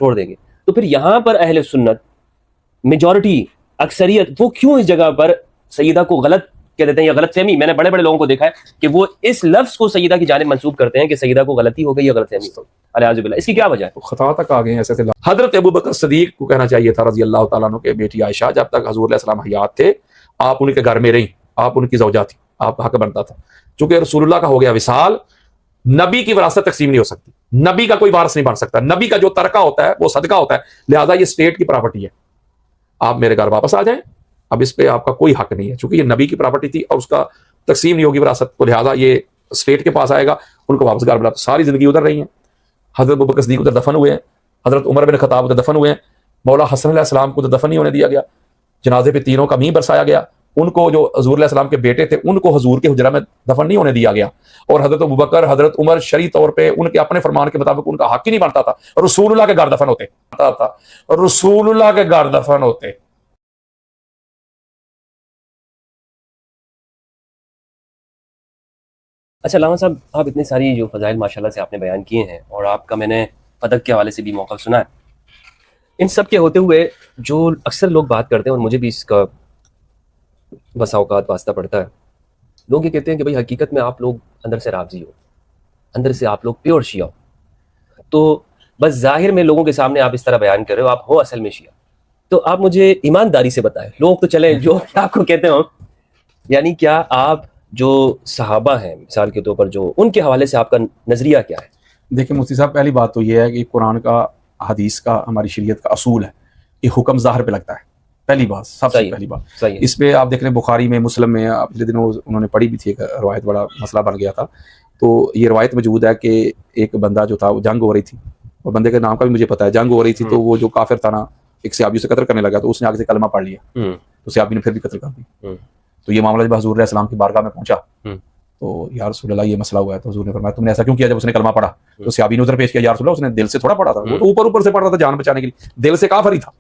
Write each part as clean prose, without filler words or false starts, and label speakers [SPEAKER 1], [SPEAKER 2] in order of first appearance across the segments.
[SPEAKER 1] چھوڑ دیں گے. تو پھر یہاں پر اہل سنت میجورٹی اکثریت وہ کیوں اس جگہ پر سیدہ کو غلط کہہ دیتے ہیں یا غلط فہمی؟ میں نے بڑے بڑے لوگوں کو دیکھا ہے کہ وہ اس لفظ کو سیدہ کی جانب منسوب کرتے ہیں کہ سیدہ کو غلطی ہو گئی یا غلط فہمی ہو گئی. الیاذ باللہ. اس کی کیا وجہ ہے؟
[SPEAKER 2] خطا تک آ گئے ہیں ایسے. حضرت ابوبکر صدیق کو کہنا چاہیے تھا رضی اللہ تعالیٰ عنہ کے بیٹی عائشہ جب تک حضور علیہ السلام حیات تھے آپ ان کے گھر میں رہیں، آپ ان کی زوجہ تھی، آپ حق بنتا تھا. چونکہ رسول اللہ کا ہو گیا وصال، نبی کی وراثت تقسیم نہیں ہو سکتی، نبی کا کوئی وارث نہیں بن سکتا، نبی کا جو ترکہ ہوتا ہے وہ صدقہ ہوتا ہے، لہٰذا یہ اسٹیٹ کی پراپرٹی ہے. آپ میرے گھر واپس آ جائیں، اب اس پہ آپ کا کوئی حق نہیں ہے چونکہ یہ نبی کی پراپرٹی تھی اور اس کا تقسیم نہیں ہوگی وراثت کو، لہٰذا یہ اسٹیٹ کے پاس آئے گا. ان کو واپس گھر بلا. ساری زندگی ادھر رہی ہیں. حضرت ابوبکر صدیق ادھر دفن ہوئے ہیں، حضرت عمر بن خطاب ادھر دفن ہوئے ہیں، مولا حسن علیہ السلام کو ادھر دفن نہیں ہونے دیا گیا، جنازے پہ تینوں کا مینہ برسایا گیا. ان کو جو حضور علیہ السلام کے بیٹے تھے ان کو حضور کے حجرہ میں دفن نہیں ہونے دیا گیا. اور حضرت ابوبکر حضرت عمر شرعی طور پہ ان کے اپنے فرمان کے مطابق ان کا حق ہی نہیں بنتا تھا، رسول اللہ کے گھر دفن ہوتے تھا، رسول اللہ کے گھر دفن ہوتے.
[SPEAKER 1] اچھا علامہ صاحب، آپ اتنی ساری جو فضائل ماشاءاللہ سے آپ نے بیان کیے ہیں اور آپ کا میں نے فتح کے حوالے سے بھی موقف سنا ہے، ان سب کے ہوتے ہوئے جو اکثر لوگ بات کرتے ہیں اور مجھے بھی اس کا بسا اوقات واسطہ پڑتا ہے، لوگ یہ کہتے ہیں کہ بھائی حقیقت میں آپ لوگ اندر سے رافضی ہو، اندر سے آپ لوگ پیور شیعہ ہو، تو بس ظاہر میں لوگوں کے سامنے آپ اس طرح بیان کر رہے ہو، آپ ہو اصل میں شیعہ. تو آپ مجھے ایمانداری سے بتائیں، لوگ تو چلیں جو آپ کو کہتے ہوں، یعنی کیا آپ جو صحابہ ہیں مثال کے طور پر جو ان کے حوالے سے آپ کا نظریہ کیا ہے؟
[SPEAKER 2] دیکھیں مفتی صاحب، پہلی بات تو یہ ہے کہ قرآن کا، حدیث کا، ہماری شریعت کا اصول ہے، یہ حکم ظاہر پہ لگتا ہے. پہلی بات، سب سے پہلی بات
[SPEAKER 1] صحیح ہے.
[SPEAKER 2] اس پہ آپ دیکھ لیں بخاری میں، مسلم میں پچھلے دنوں انہوں نے پڑھی بھی تھی ایک روایت، بڑا مسئلہ بن گیا تھا. تو یہ روایت موجود ہے کہ ایک بندہ جو تھا وہ جنگ ہو رہی تھی، اور بندے کے نام کا بھی مجھے پتا ہے، جنگ ہو رہی تھی تو وہ جو کافر تھا نا ایک صحابی سے قتل کرنے لگا تو اس نے آگے سے کلمہ پڑھ لیا، تو صحابی نے پھر بھی قتل کر دی. تو یہ معاملہ جب حضور علیہ السلام کی بارگاہ میں پہنچا تو یا رسول اللہ یہ مسئلہ ہوا ہے، تو حضور نے فرمایا تم نے ایسا کیوں کیا جب اس نے کلمہ پڑھا؟ تو صحابی نے ادھر پیش کیا، یا رسول اللہ اس نے دل سے تھوڑا پڑھا تھا، وہ تو اوپر اوپر سے پڑھ رہا تھا جان بچانے کے لیے، دل سے کافر ہی تھا.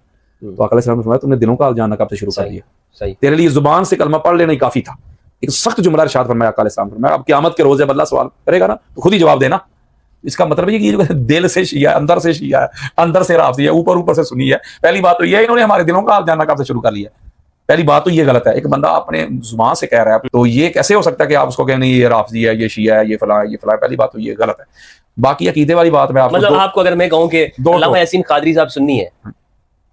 [SPEAKER 2] تو آقا علیہ السلام نے فرمایا تم نے دلوں کا حال جاننا کب سے شروع کر دیا؟ تیرے لیے زبان سے کلمہ پڑھ لینا ہی کافی تھا. ایک سخت جملہ ارشاد فرمایا آقا علیہ السلام فرمایا اب قیامت کے روز جب اللہ سوال کرے گا نا تو خود ہی جواب دینا. اس کا مطلب یہ کہ دل سے شیعہ ہے، اندر سے شیعہ ہے، اندر سے رافضی ہے، اوپر اوپر سے سنی ہے. پہلی بات تو یہ ہے انہوں نے ہمارے دلوں کا حال جاننا کب سے شروع کر لیا. پہلی بات تو یہ غلط ہے. ایک بندہ اپنے زبان سے کہہ رہا ہے تو یہ کیسے ہو سکتا ہے کہ آپ اس کو کہیں نہیں یہ رافضی ہے، یہ شیعہ ہے، یہ فلاں یہ فلاں. پہلی بات تو یہ غلط ہے. باقی عقیدے والی بات میں
[SPEAKER 1] مطلب آپ کو اگر میں کہوں کہ علامہ یاسین قادری صاحب سنی ہے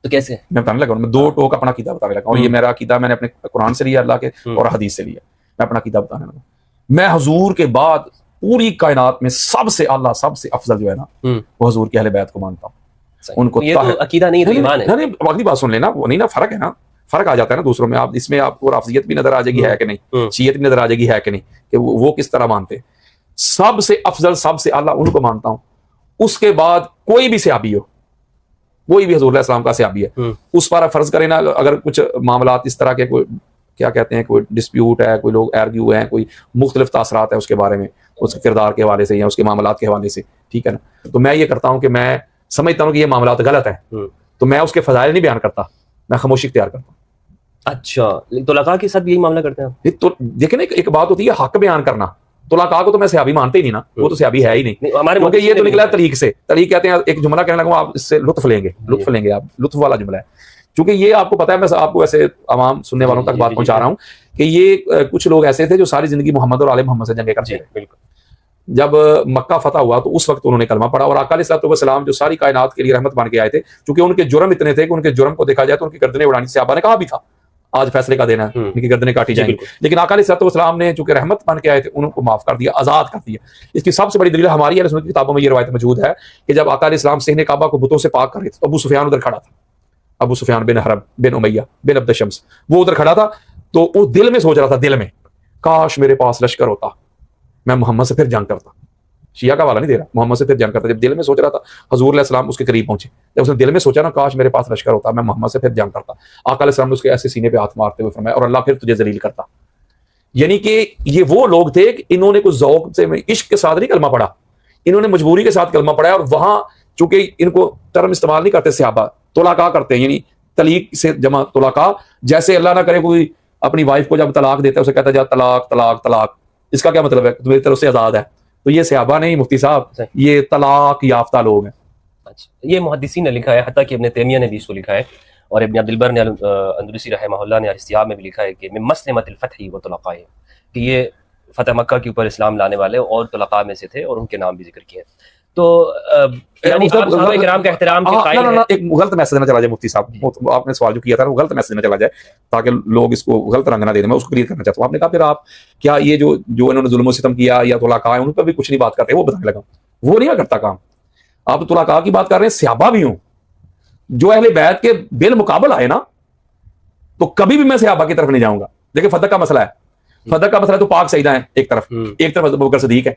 [SPEAKER 1] تو کیسے؟
[SPEAKER 2] میں بتانے لگا، میں دو ٹوک اپنا عقیدہ بتانے لگا، اور یہ میرا عقیدہ میں نے اپنے قرآن سے لیا، اللہ کے اور حدیث سے لیا. میں اپنا عقیدہ بتانے لگا. میں حضور کے بعد پوری کائنات میں سب سے اعلیٰ، سب سے افضل جو ہے نا وہ حضور کے اہل بیت کو مانتا ہوں. ان کو
[SPEAKER 1] یہ تو عقیدہ نہیں ہے، ایمان ہے.
[SPEAKER 2] نہیں اگلی بات سن لینا، وہ نہیں نا، فرق ہے نا، فرق آ جاتا ہے نا دوسروں میں. آپ اس میں آپ کو رافضیت بھی نظر آ جائے گی ہے کہ نہیں، شیعت بھی نظر آ جائے گی ہے کہ نہیں، کہ وہ کس طرح مانتے. سب سے افضل، سب سے اعلیٰ ان کو مانتا ہوں. اس کے بعد کوئی بھی صحابی ہو، کوئی بھی حضور علیہ السلام کا صحابی ہے، اس پر فرض کریں نا اگر کچھ معاملات اس طرح کے، کوئی کیا کہتے ہیں، کوئی ڈسپیوٹ ہے، کوئی لوگ ایرگیو ہیں، کوئی مختلف تاثرات ہیں اس کے بارے میں، اس کے کردار کے حوالے سے یا اس کے معاملات کے حوالے سے، ٹھیک ہے نا، تو میں یہ کرتا ہوں کہ میں سمجھتا ہوں کہ یہ معاملات غلط ہیں تو میں اس کے فضائل نہیں بیان کرتا، میں خاموشی اختیار کرتا ہوں.
[SPEAKER 1] اچھا، تو لقا کے ساتھ یہی معاملہ کرتے ہیں؟
[SPEAKER 2] تو دیکھیں نا، ایک بات ہوتی ہے حق بیان کرنا، تو لقا کو تو میں صحابی مانتے ہی نہیں نا، وہ تو صحابی ہے ہی نہیں، کیونکہ یہ تو نکلا ہے طریق سے. طریق کہتے ہیں، ایک جملہ کہنے لگا آپ اس سے لطف لیں گے، آپ لطف والا جملہ ہے. چونکہ یہ آپ کو پتا ہے، میں آپ کو ایسے عوام سننے والوں تک بات پہنچا رہا ہوں کہ یہ کچھ لوگ ایسے تھے جو ساری زندگی محمد اور آل محمد سے جنگیں کرتے تھے. جب مکہ فتح ہوا تو اس وقت انہوں نے کلمہ پڑھا، اور آقا علیہ السلام جو ساری کائنات کے لیے رحمت بن کے آئے تھے، چونکہ ان کے جرم اتنے تھے کہ ان کے جرم کو دیکھا جائے تو ان کی گردنیں اڑانی، صحابہ نے کہا بھی تھا آج فیصلے کا دینا ہے، ان کی گردنیں کاٹی جائیں گی، لیکن آقا علیہ السلام نے چونکہ رحمت بن کے آئے تھے ان کو معاف کر دیا، آزاد کر دیا. اس کی سب سے بڑی دلیل ہماری اہل سنت کی کتابوں میں یہ روایت موجود ہے کہ جب آقا علیہ السلام صحن کعبہ کو بتوں سے پاک کر رہے تھے تو ابو سفیان ادھر کھڑا تھا، ابو سفیان بن حرب بن امیہ بن عبد شمس، وہ ادھر کھڑا تھا. تو وہ دل میں سوچ رہا تھا، دل میں، کاش میرے پاس لشکر ہوتا، میں محمد سے پھر جنگ کرتا. شیعہ کا والا نہیں دے رہا، محمد سے پھر جنگ کرتا. جب دل میں سوچ رہا تھا، حضور علیہ السلام اس کے قریب پہنچے، جب اس نے دل میں سوچا نا کاش میرے پاس لشکر ہوتا، میں محمد سے پھر جنگ کرتا، آقا علیہ السلام نے اس کے ایسے سینے پہ ہاتھ مارتے ہوئے فرمایا اور اللہ پھر تجھے ذلیل کرتا. یعنی کہ یہ وہ لوگ تھے کہ انہوں نے کچھ ذوق سے، عشق کے ساتھ نہیں کلمہ پڑھا، انہوں نے مجبوری کے ساتھ کلمہ پڑھا. اور وہاں چونکہ ان کو ٹرم استعمال نہیں کرتے صحابہ، طلاقہ کرتے ہیں، یعنی طلیق سے جمع طلاقہ. جیسے اللہ نہ کرے کوئی اپنی وائف کو جب طلاق دیتا ہے اسے کہتا ہے جا طلاق طلاق طلاق، اس کا کیا مطلب ہے؟ تو میری طرف سے آزاد ہے. تو یہ صحابہ نہیں مفتی صاحب، یہ طلاق یافتہ لوگ ہیں.
[SPEAKER 1] اچھا، یہ محدثین نے لکھا ہے، حتیٰ کہ ابن تیمیہ نے بھی اس کو لکھا ہے، اور ابن عبد البر نے اندلسی رحمہ اللہ نے الاستیاب میں بھی لکھا ہے کہ من مسلمۃ الفتح و طلقاء، کہ یہ فتح مکہ کے اوپر اسلام لانے والے اور طلقاء میں سے تھے، اور ان کے نام بھی ذکر کیے ہیں. تو یعنی آپ صحابہ کرام کا احترام کے قائل ہیں.
[SPEAKER 2] ایک غلط میسج نہ چلا جائے مفتی صاحب، آپ نے سوال جو کیا تھا وہ غلط میسج نہ چلا جائے تاکہ لوگ اس کو غلط رنگ نہ دے دیں. میں اس کو کلیئر کرنا چاہتا ہوں. آپ نے کہا پھر آپ کیا یہ جو انہوں نے ظلم و ستم کیا یا طلقاء ہیں ان پر بھی کچھ نہیں بات کرتے، وہ بتانے لگا وہ نہیں کرتا کام. آپ طلقاء کی بات کر رہے ہیں، صحابہ بھی ہوں جو اہل بیت کے بالمقابل آئے نا، تو کبھی بھی میں صحابہ کی طرف نہیں جاؤں گا. دیکھیں فتح کا مسئلہ ہے، فتح کا مسئلہ تو پاک سیدہ ہیں ایک طرف ابو بکر صدیق ہے،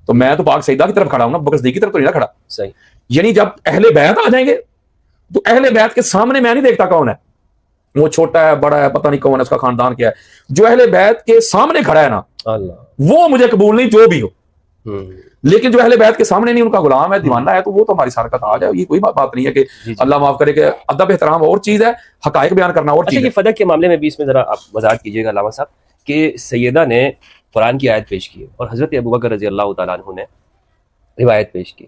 [SPEAKER 2] تو میں تو پاک سیدہ کی طرف کھڑا ہوں نا، ابو بکر صدیق کی طرف تو نہیں نہ کھڑا.
[SPEAKER 1] صحیح.
[SPEAKER 2] یعنی جب اہل بیت آ جائیں گے تو اہل بیت کے سامنے میں نہیں دیکھتا کون ہے، وہ چھوٹا ہے بڑا ہے پتہ نہیں کون ہے، اس کا خاندان کیا ہے. جو اہل بیت کے سامنے کھڑا ہے نا وہ مجھے قبول نہیں جو بھی ہو. لیکن جو اہل بیت کے سامنے نہیں، ان کا غلام ہے، دیوانہ ہے، تو وہ تو ہماری سارکت آ جائے. یہ کوئی بات نہیں ہے کہ اللہ معاف کرے کہ ادب احترام اور چیز ہے، حقائق بیان کرنا اور چیز ہے.
[SPEAKER 1] یہ فتح کے معاملے میں بھی اس میں ذرا آپ وضاحت کیجیے گا علامہ صاحب کہ سیدہ نے قرآن کی آیت پیش کی اور حضرت ابو بکر رضی اللہ تعالیٰ عنہ نے روایت پیش کی.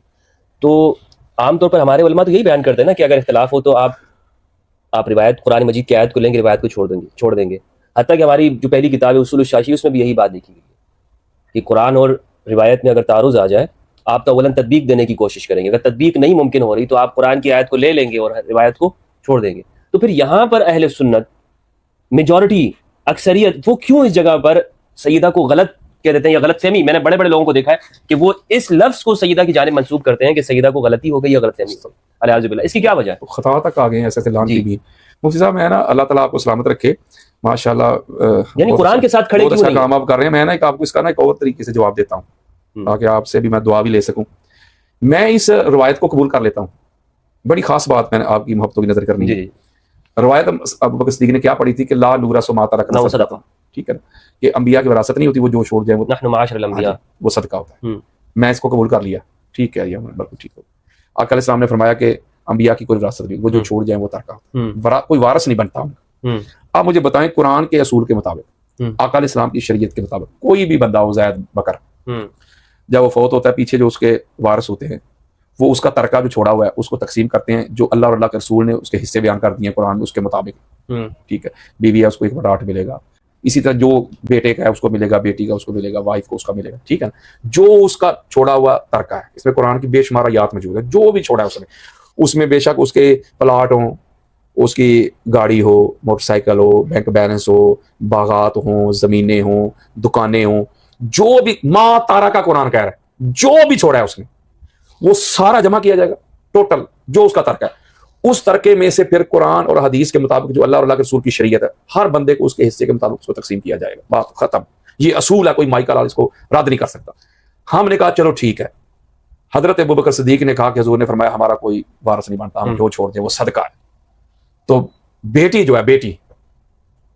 [SPEAKER 1] تو عام طور پر ہمارے علماء تو یہی بیان کرتے ہیں نا کہ اگر اختلاف ہو تو آپ روایت قرآن مجید کی آیت کو لیں گے، روایت کو چھوڑ دیں گے. حتیٰ کہ ہماری جو پہلی کتاب ہے اصول الشاشی، اس میں بھی یہی بات لکھی گئی ہے کہ قرآن اور روایت میں اگر تعارض آ جائے آپ تو اولاً تطبیق دینے کی کوشش کریں گے. اگر تطبیق نہیں ممکن ہو رہی تو آپ قرآن کی آیت کو لے لیں گے اور روایت کو چھوڑ دیں گے. تو پھر یہاں پر اہل سنت میجورٹی اکثریت وہ کیوں اس جگہ پر سیدہ کو غلط کہہ دیتے ہیں یا غلط فہمی؟ میں نے بڑے لوگوں کو دیکھا ہے کہ وہ اس لفظ کو سیدہ کی جانب منسوب کرتے ہیں کہ سیدہ کو غلطی ہو گئی یا غلط فہمی. الیاذ باللہ. اس کی کیا وجہ ہے؟
[SPEAKER 2] خطا تک آ گئے ہیں ایسے لانتی بھی. مفتی صاحب میں نا اللہ تعالیٰ آپ کو سلامت رکھے ماشاءاللہ،
[SPEAKER 1] یعنی قرآن کے ساتھ کھڑے
[SPEAKER 2] کیوں کام آپ کر رہے ہیں. میں نا آپ کو اس کا نا ایک اور طریقے سے جواب دیتا ہوں تاکہ آپ سے بھی میں دعا بھی لے سکوں. میں اس روایت کو قبول کر لیتا ہوں. بڑی خاص بات میں نے آپ کی محبتوں کی نظر کرنی ہے. روایت ابو بکر صدیق نے کیا پڑھی تھی کہ لا نورث ما ترکنا صدقہ، ٹھیک ہے نا، کہ انبیاء کی وراثت نہیں ہوتی، وہ جو چھوڑ جائیں وہ
[SPEAKER 1] نحن معاشر الانبیاء
[SPEAKER 2] وہ صدقہ ہوتا ہے. میں اس کو قبول کر لیا، ٹھیک ہے، یہ بالکل ٹھیک ہو. آقا علیہ السلام نے فرمایا کہ انبیاء کی کوئی وراثت نہیں، وہ جو چھوڑ جائیں وہ ترکہ ہوتا ہے، کوئی وارث نہیں بنتا ان کا. آپ مجھے بتائیں قرآن کے اصول کے مطابق، آقا علیہ السلام کی شریعت کے مطابق، کوئی بھی بندہ ہو زید بکر، جب وہ فوت ہوتا ہے پیچھے جو اس کے وارث ہوتے ہیں وہ اس کا ترکہ جو چھوڑا ہوا ہے اس کو تقسیم کرتے ہیں، جو اللہ اور اللہ کے رسول نے اس کے حصے بیان کر دیے ہیں قرآن میں اس کے مطابق، ٹھیک ہے. بیوی ہے اس کو 1/8 ملے گا، اسی طرح جو بیٹے کا ہے اس کو ملے گا، بیٹی کا اس کو ملے گا، وائف کو اس کا ملے گا، ٹھیک ہے نا. جو اس کا چھوڑا ہوا ترکہ ہے، اس میں قرآن کی بے شمار آیات موجود ہے، جو بھی چھوڑا ہے اس میں بے شک اس کے پلاٹ ہوں، اس کی گاڑی ہو، موٹر سائیکل ہو، بینک بیلنس ہو، باغات ہوں، زمینیں ہوں، دکانیں ہوں، جو بھی ما تارا کا قرآن کہہ رہا ہے، جو بھی چھوڑا ہے اس نے وہ سارا جمع کیا جائے گا، ٹوٹل جو اس کا ترکہ ہے. اس ترکے میں سے پھر قرآن اور حدیث کے مطابق جو اللہ اور اللہ کے رسول کی شریعت ہے، ہر بندے کو اس کے حصے کے مطابق اس کو تقسیم کیا جائے گا. بات ختم. یہ اصول ہے، کوئی مائیکل اس کو رد نہیں کر سکتا. ہم نے کہا چلو ٹھیک ہے. حضرت ابو بکر صدیق نے کہا کہ حضور نے فرمایا ہمارا کوئی وارث نہیں بنتا، ہم جو چھوڑ دیں وہ صدقہ ہے. تو بیٹی جو ہے، بیٹی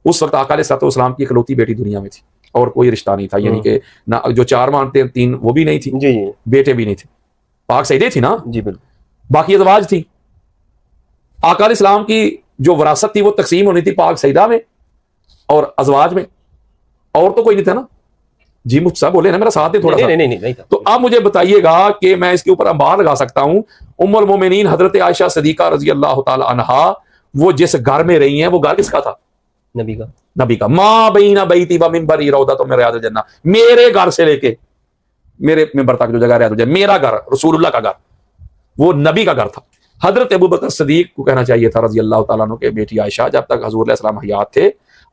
[SPEAKER 2] اس وقت آقا علیہ السلام کی اکلوتی بیٹی دنیا میں تھی اور کوئی رشتہ نہیں تھا، یعنی کہ نہ جو 4 مانتے ہیں 3 وہ بھی نہیں تھی، بیٹے بھی نہیں تھے. پاک سیدہ تھی نا،
[SPEAKER 1] جی بالکل.
[SPEAKER 2] باقی ازواج تھی. آقا علیہ السلام کی جو وراثت تھی وہ تقسیم ہونی تھی پاک سیدہ میں اور ازواج میں، اور تو کوئی نہیں تھا نا. جی مجھ سے بولے نا، میرا ساتھ دے تھوڑا سا.
[SPEAKER 1] نہیں.
[SPEAKER 2] تو آپ مجھے بتائیے گا کہ میں اس کے اوپر انبار لگا سکتا ہوں. ام المومنین حضرت عائشہ صدیقہ رضی اللہ تعالی عنہا، وہ جس گھر میں رہی ہیں وہ گھر کس کا تھا؟ نبی کا. ما بین بیتی و منبری روضۃ من ریاض الجنہ، میرے گھر سے لے کے میرے منبر تک جو جگہ ریاض الجنہ، میرا گھر، رسول اللہ کا گھر، وہ نبی کا گھر تھا. حضرت ابو بکر صدیق کو کہنا چاہیے تھا رضی اللہ تعالیٰ عنہ کے بیٹی عائشہ، جب تک حضور علیہ السلام حیات تھے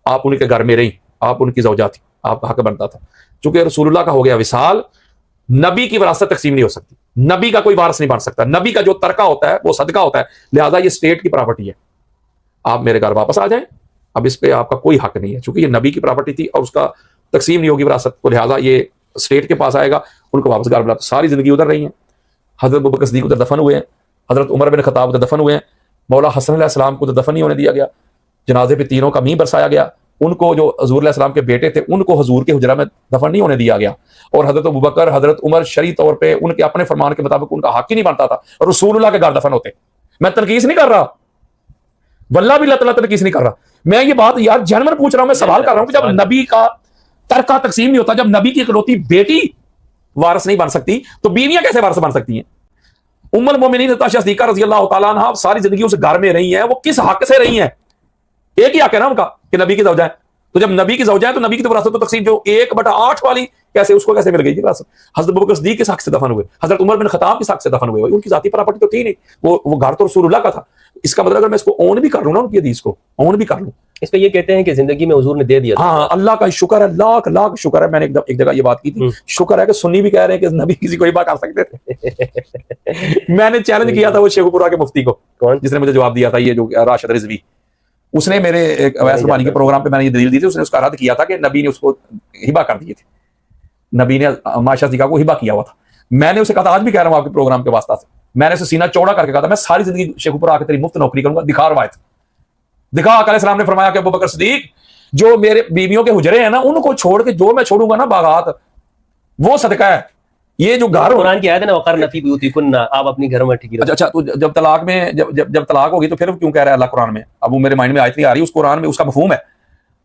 [SPEAKER 2] آپ ان کے گھر میں رہیں، آپ ان کی زوجہ تھی، آپ کا حق بنتا تھا. چونکہ رسول اللہ کا ہو گیا وصال، نبی کی وراثت تقسیم نہیں ہو سکتی، نبی کا کوئی وارث نہیں بن سکتا. نبی کا جو ترکہ ہوتا ہے وہ صدقہ ہوتا ہے، لہٰذا یہ اسٹیٹ کی پراپرٹی ہے. آپ میرے گھر واپس آ جائیں، اب اس پہ آپ کا کوئی حق نہیں ہے، چونکہ یہ نبی کی پراپرٹی تھی اور اس کا تقسیم نہیں ہوگی وراثت کو، لہٰذا یہ اسٹیٹ کے پاس آئے گا. ان کو واپس گھر بلا. ساری زندگی ادھر رہی ہیں. حضرت ابو بکر صدیق ادھر دفن ہوئے ہیں، حضرت عمر بن خطاب ادھر دفن ہوئے ہیں، مولا حسن علیہ السلام کو ادھر دفن نہیں ہونے دیا گیا، جنازے پہ تینوں کا مینہ برسایا گیا. ان کو جو حضور علیہ السلام کے بیٹے تھے ان کو حضور کے حجرہ میں دفن نہیں ہونے دیا گیا. اور حضرت ابو بکر، حضرت عمر شرعی طور پہ ان کے اپنے فرمان کے مطابق ان کا حق ہی نہیں بنتا تھا، رسول اللہ کے گھر دفن ہوتے. میں تنقیص نہیں کر رہا، واللہ بھی اللہ تعالیٰ تنقیص نہیں کر رہا. میں یہ بات یار جنمن پوچھ رہا ہوں، میں سوال کر رہا ہوں کہ جب نبی کا ترکہ تقسیم نہیں ہوتا، جب نبی کی اکلوتی بیٹی وارث نہیں بن سکتی تو بیویاں کیسے وارث بن سکتی ہیں؟ ام المومنین عائشہ صدیقہ رضی اللہ تعالیٰ عنہا ساری زندگی اس گھر میں رہی ہیں. وہ کس حق سے رہی ہیں؟ ایک ہی حق ہے نا ان کا کہ نبی کی زوجہ ہے. تو جب نبی کی زوجہ ہے تو نبی کی تو وراثت و تقسیم جو 1/8 والی کیسے اس کو کیسے مل گئی وراثت؟ حضرت ابوبکر صدیق کس حق سے دفن ہوئے؟ حضرت عمر بن خطاب کس حق سے دفن ہوئے؟ ان کی ذاتی پراپرٹی تو تھی نہیں, وہ گھر تو رسول اللہ کا تھا. اس کا مطلب اگر میں اس کو اون بھی کر لوں نا, ان کی حدیث کو اون بھی کر لوں,
[SPEAKER 1] اس پہ یہ کہتے ہیں کہ زندگی میں حضور نے دے دیا.
[SPEAKER 2] ہاں اللہ کا شکر ہے, لاکھ لاکھ شکر ہے. میں نے ایک جگہ یہ بات کی تھی, شکر ہے کہ سنی بھی کہہ رہے ہیں کہ نبی کسی کو ہبا کر سکتے تھے. میں نے چیلنج کیا تھا وہ شیخو پورہ کے مفتی کو, جس نے مجھے جواب دیا تھا, یہ جو راشد رضوی, اس نے میرے اویس ربانی کے پروگرام پہ میں نے یہ دلیل دی تھی, اس نے اس کا رد کیا تھا کہ نبی نے اس کو ہبا کر دیے تھے, نبی نے عائشہ صدیقہ کو ہبا کیا ہوا تھا. میں نے اسے کہا تھا, آج بھی کہہ رہا ہوں آپ کے پروگرام کے واسطہ سے, میں نے اسے سینہ چوڑا کر کے کہا تھا میں ساری زندگی شیخو پورہ آ کے تیری مفت نوکری کروں گا, دکھا روایت دکھا. آقا علیہ السلام نے فرمایا کہ ابوبکر صدیق جو میرے بیویوں کے حجرے ہیں نا, ان کو چھوڑ کے جو میں چھوڑوں گا نا باغات, وہ صدقہ ہے. یہ جو گھر
[SPEAKER 1] قرآن کی آیت ہے نا, وقرن فی بیوتکن, آپ اپنی گھروں میں ٹھیک رہو.
[SPEAKER 2] اچھا تو جب طلاق میں جب طلاق ہوگی تو پھر کیوں کہہ رہا ہے اللہ قرآن میں؟ اب وہ میرے مائنڈ میں آیت نہیں آ رہی, اس قرآن میں اس کا مفہوم ہے.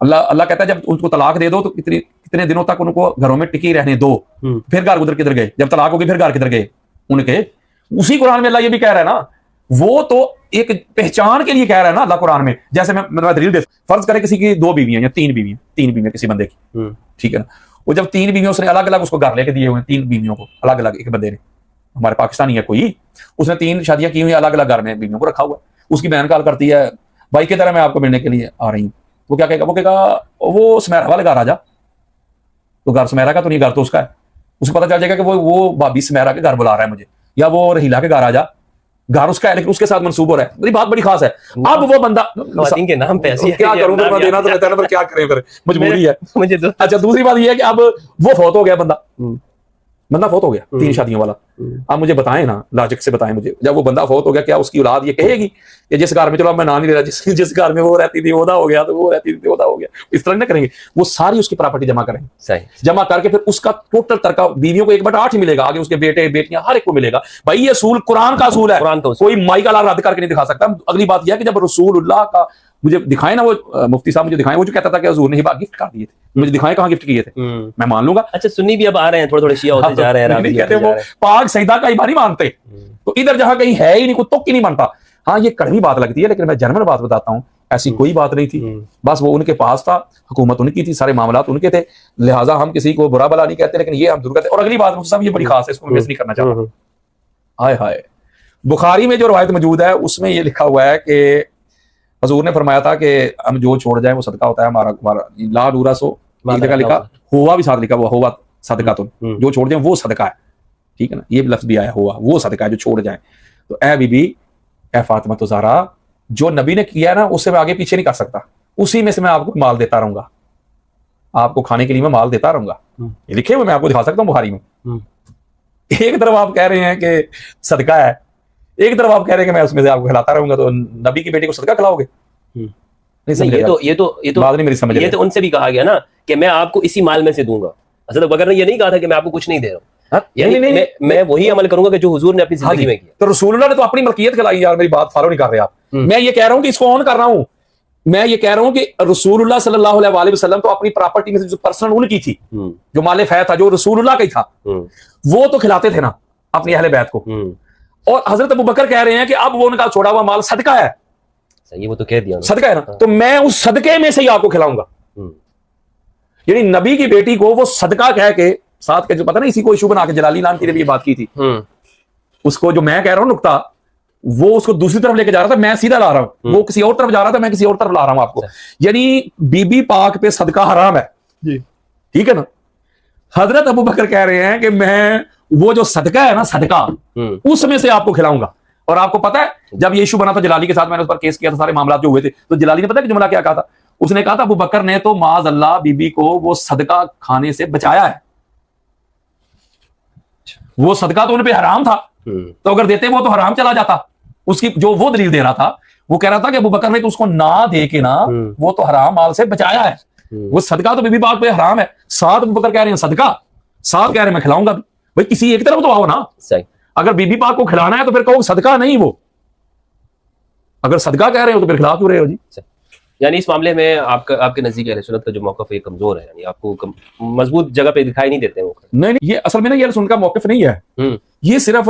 [SPEAKER 2] اللہ کہتا ہے جب ان کو طلاق دے دو تو کتنے دنوں تک ان کو گھروں میں ٹکی رہنے دو, پھر گھر ادھر کدھر گئے, جب طلاق ہوگی پھر گھر کدھر گئے ان کے. اسی قرآن میں اللہ یہ بھی کہہ رہا ہے نا, وہ تو ایک پہچان کے لیے کہہ رہا ہے نا اللہ قرآن میں. جیسے میں دلیل دے, فرض کرے کسی کی 2 بیویاں یا 3 بیویاں کسی بندے کی, ٹھیک ہے نا, وہ جب 3 بیویوں اس نے الگ الگ اس کو گھر لے کے دیے ہوئے ہیں, 3 بیویوں کو الگ الگ ایک بندے نے, ہمارے پاکستانی ہے کوئی, اس نے 3 شادیاں کی ہوئی الگ الگ گھر میں بیویوں کو رکھا ہوا ہے. اس کی بہن کال کرتی ہے, بھائی کی طرح میں آپ کو ملنے کے لیے آ رہی ہوں. وہ کیا کہے گا؟ وہ کہے گا وہ سمیرا والے گھر آ جا. تو گھر سمیرا کا تو نہیں, گھر تو اس کا ہے. اس کو پتا چل جائے گا کہ وہ بھابی سمیرا کے گھر بلا رہا ہے مجھے, یا وہ رحیلا کے گھر آ جا, گھر اس کا ہے لیکن اس کے ساتھ منسوب ہو رہا ہے. میری بات بڑی خاص ہے. اب وہ بندہ
[SPEAKER 1] خواتین کے نام پہ ایسی
[SPEAKER 2] کیا کروں, میں دینا تو رہتا ہے, کیا کریں پھر, مجبوری ہے. اچھا دوسری بات یہ ہے کہ اب وہ فوت ہو گیا, بندہ فوت ہو گیا 3 شادیوں والا. آپ مجھے بتائیں نا, لاجک سے بتائیں مجھے, جب وہ بندہ فوت ہو گیا کیا اس کی اولاد یہ کہے گی کہ جس گھر میں, چلو اب میں نام نہیں لے رہا, جس گھر میں وہ رہتی تھی عہدہ ہو گیا, تو وہ رہتی تھی عہدہ ہو گیا, اس طرح نہ کریں گے. وہ ساری اس کی پراپرٹی جمع کریں گے, جمع کر کے پھر اس کا ٹوٹل ترکہ بیویوں کو 1/8 ہی ملے گا, آگے اس کے بیٹے بیٹیاں ہر ایک کو ملے گا. بھائی یہ اصول قرآن کا اصول ہے, کوئی مائی کا لال رد کر کے نہیں دکھا سکتا. اگلی بات یہ ہے کہ جب رسول اللہ کا مجھے دکھائے نا, وہ مفتی صاحب مجھے دکھائے, وہ جو کہتا تھا کہ حضور نے ہبا گفٹ کر دیے تھے, مجھے دکھائے کہاں گفٹ کیے تھے, میں مان لوں گا.
[SPEAKER 1] اچھا سنی بھی اب آ رہے ہیں, تھوڑے شیعہ ہوتے جا رہے ہیں,
[SPEAKER 2] کہتے وہ پاک سیدہ کا ہبا نہیں مانتے, تو ادھر جہاں کہیں ہے ہی نہیں, کوئی تک ہی نہیں مانتا. ہاں یہ کڑوی بات لگتی ہے, لیکن میں جنرل بات بتاتا ہوں, ایسی کوئی بات نہیں تھی. بس وہ ان کے پاس تھا, حکومت ان کی تھی, سارے معاملات ان کے تھے, لہٰذا ہم کسی کو برا بلا نہیں کہتے, لیکن یہ ہم ضرور کہتے ہیں. اور اگلی بات صاحب یہ بڑی خاص ہے, اس کو میں مس نہیں کرنا چاہتا. ہائے ہائے, بخاری میں جو روایت موجود ہے اس میں یہ لکھا ہوا ہے کہ حضور نے فرمایا تھا کہ ہم جو چھوڑ جائیں وہ صدقہ ہوتا ہے ہمارا. لا نورا سو ایک جگہ لکھا, ہوا بھی ساتھ لکھا ہوا, ہوا صدقہ تم, جو چھوڑ جائیں وہ صدقہ ہے, ٹھیک ہے نا, یہ لفظ بھی آیا ہوا, وہ صدقہ ہے جو چھوڑ جائیں. تو اے بی بی, اے فاطمہ تو زہرا, جو نبی نے کیا ہے نا اس سے میں آگے پیچھے نہیں کر سکتا, اسی میں سے میں آپ کو مال دیتا رہوں گا, آپ کو کھانے کے لیے میں مال دیتا رہوں گا. یہ لکھے ہوئے میں آپ کو دکھا سکتا ہوں بخاری میں. ایک طرف آپ کہہ رہے ہیں کہ صدقہ ہے, ایک طرف آپ کہہ رہے ہیں کہ میں اس میں سے آپ کو کھلاتا رہوں گا, تو نبی کی بیٹی کو صدقہ کھلاؤ گے؟
[SPEAKER 1] یہ تو ان سے بھی کہا گیا نا کہ میں آپ کو اسی مال میں سے دوں گا. حضرت ابوبکر نے یہ نہیں کہا تھا کہ میں آپ کو کچھ نہیں دے رہا ہوں, یعنی میں وہی عمل کروں گا کہ جو حضور نے اپنی زندگی میں کیا.
[SPEAKER 2] تو رسول اللہ نے تو اپنی ملکیت کھلائی. یار میری بات فالو نہیں کر رہے آپ. میں یہ کہہ رہا ہوں کہ اس کو آن کر رہا ہوں, میں یہ کہہ رہا ہوں کہ رسول اللہ صلی اللہ علیہ وآلہ وسلم تو اپنی پراپرٹی میں سے جو پرسنل ان کی تھی, جو مال فیض تھا, جو رسول اللہ کا ہی تھا, وہ تو کھلاتے تھے نا اپنی اہل بیت کو. اور حضرت ابوبکر کہہ رہے ہیں کہ اب وہ ان کا چھوڑا ہوا مال صدقہ ہے.
[SPEAKER 1] صحیح, وہ تو کہہ دیا
[SPEAKER 2] صدقہ ہے نا, تو میں اس صدقے میں سے ہی آپ کو کھلاؤں گا. یعنی نبی کی بیٹی کو وہ صدقہ کہہ کے ساتھ کے, جو پتہ نا اسی کو ایشو بنا کے جلالی لان کی نے بھی یہ بات کی تھی, اس کو جو میں کہہ رہا ہوں نقطہ, وہ اس کو دوسری طرف لے کے جا رہا تھا, میں سیدھا لا رہا ہوں, وہ کسی اور طرف جا رہا تھا, میں کسی اور طرف لا رہا ہوں آپ کو. یعنی بی بی پاک پہ صدقہ حرام ہے, ٹھیک ہے نا. حضرت ابوبکر کہہ رہے ہیں کہ میں وہ جو صدقہ ہے نا, صدقہ اس میں سے آپ کو کھلاؤں گا. اور آپ کو پتا ہے جب یہ ایشو بنا تھا جلالی کے ساتھ, میں نے اس پر کیس کیا تھا, سارے معاملات جو ہوئے تھے, تو جلالی نے پتا کہ جملہ کیا کہا تھا, اس نے کہا تھا ابوبکر نے تو معاذ اللہ بی بی کو وہ صدقہ کھانے سے بچایا ہے, وہ صدقہ تو ان پہ حرام تھا, تو اگر دیتے وہ تو حرام چلا جاتا. اس کی جو وہ دلیل دے رہا تھا, وہ کہہ رہا تھا کہ ابوبکر نے تو اس کو نہ دے کے نا, وہ تو حرام مال سے بچایا ہے, وہ صدقہ تو بی بی پاک پہ حرام ہے. ساتھ ابوبکر کہہ رہے ہیں صدقہ, ساتھ کہہ رہے ہیں میں کھلاؤں گا. بھائی کسی ایک طرف تو آؤ نا.
[SPEAKER 1] صحیح,
[SPEAKER 2] اگر بی بی پاک کو کھلانا ہے تو پھر کہو صدقہ نہیں, وہ اگر صدقہ کہہ رہے ہو تو پھر کھلا کیوں رہے ہو جی؟
[SPEAKER 1] یعنی اس معاملے میں آپ کے نزدیک اہل سنت کا جو موقف ہے کمزور ہے, یعنی آپ کو مضبوط جگہ پہ دکھائی نہیں دیتے وہ.
[SPEAKER 2] نہیں, یہ اصل میں نا یہ اہل سنت کا موقف نہیں ہے, یہ صرف